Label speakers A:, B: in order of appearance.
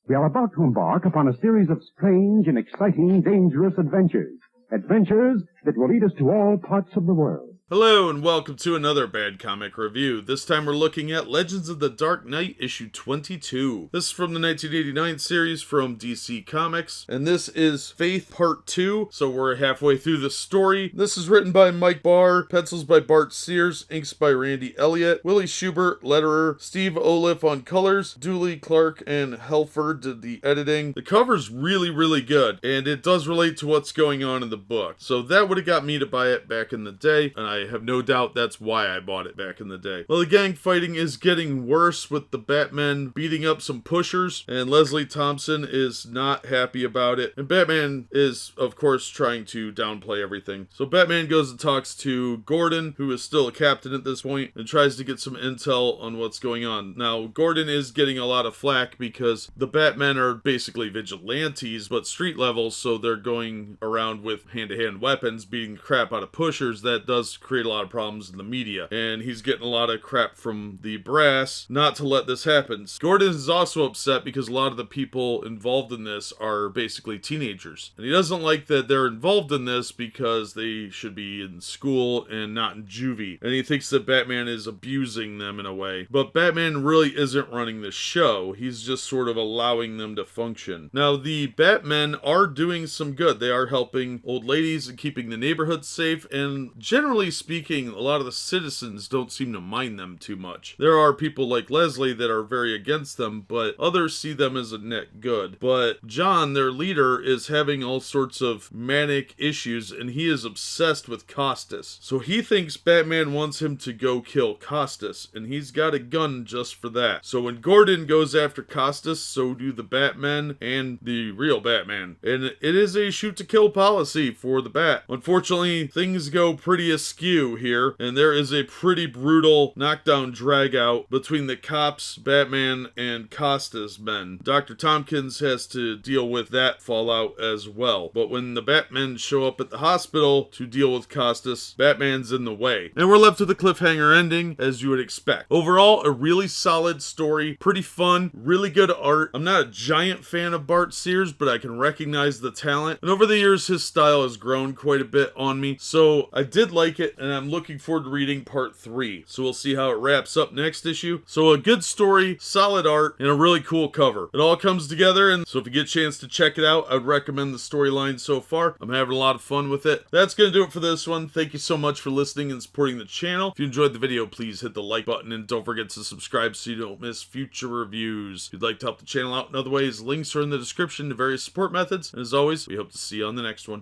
A: We are about to embark upon a series of strange and exciting, dangerous adventures. Adventures that will lead us to all parts of the world.
B: Hello and welcome to another Bad Comic Review. This time we're looking at Legends of the Dark Knight issue 22. This is from the 1989 series from DC Comics, and this is Faith Part 2, so we're halfway through the story. This is written by Mike Barr, pencils by Bart Sears, inks by Randy Elliot, Willie Schubert, letterer, Steve Oliff on colors, Dooley, Clark, and Helfer did the editing. The cover's really good, and it does relate to what's going on in the book, so that would have got me to buy it back in the day, and I have no doubt that's why I bought it back in the day. Well, the gang fighting is getting worse with the Batman beating up some pushers, and Leslie Thompson is not happy about it. And Batman is, of course, trying to downplay everything. So Batman goes and talks to Gordon, who is still a captain at this point, and tries to get some intel on what's going on. Now, Gordon is getting a lot of flack because the Batmen are basically vigilantes, but street level, so they're going around with hand-to-hand weapons, beating the crap out of pushers. That does create a lot of problems in the media, and he's getting a lot of crap from the brass not to let this happen. Gordon is also upset because a lot of the people involved in this are basically teenagers, and he doesn't like that they're involved in this because they should be in school and not in juvie, and he thinks that Batman is abusing them in a way. But Batman really isn't running the show, he's just sort of allowing them to function. Now, the Batmen are doing some good. They are helping old ladies and keeping the neighborhood safe, and generally speaking, a lot of the citizens don't seem to mind them too much. There are people like Leslie that are very against them, but others see them as a net good. But John, their leader, is having all sorts of manic issues, and he is obsessed with Costas. So he thinks Batman wants him to go kill Costas, and he's got a gun just for that. So when Gordon goes after Costas, so do the Batmen and the real Batman. And it is a shoot-to-kill policy for the Bat. Unfortunately, things go pretty askew here, and there is a pretty brutal knockdown drag-out between the cops, Batman, and Costas men. Dr. Tompkins has to deal with that fallout as well. But when the Batmen show up at the hospital to deal with Costas, Batman's in the way. And we're left with a cliffhanger ending, as you would expect. Overall, a really solid story, pretty fun, really good art. I'm not a giant fan of Bart Sears, but I can recognize the talent. And over the years, his style has grown quite a bit on me, so I did like it, and I'm looking forward to reading part 3. So we'll see how it wraps up next issue. So a good story, solid art, and a really cool cover. It all comes together, and so if you get a chance to check it out, I would recommend the storyline so far. I'm having a lot of fun with it. That's going to do it for this one. Thank you so much for listening and supporting the channel. If you enjoyed the video, please hit the like button, and don't forget to subscribe so you don't miss future reviews. If you'd like to help the channel out in other ways, links are in the description to various support methods. And as always, we hope to see you on the next one.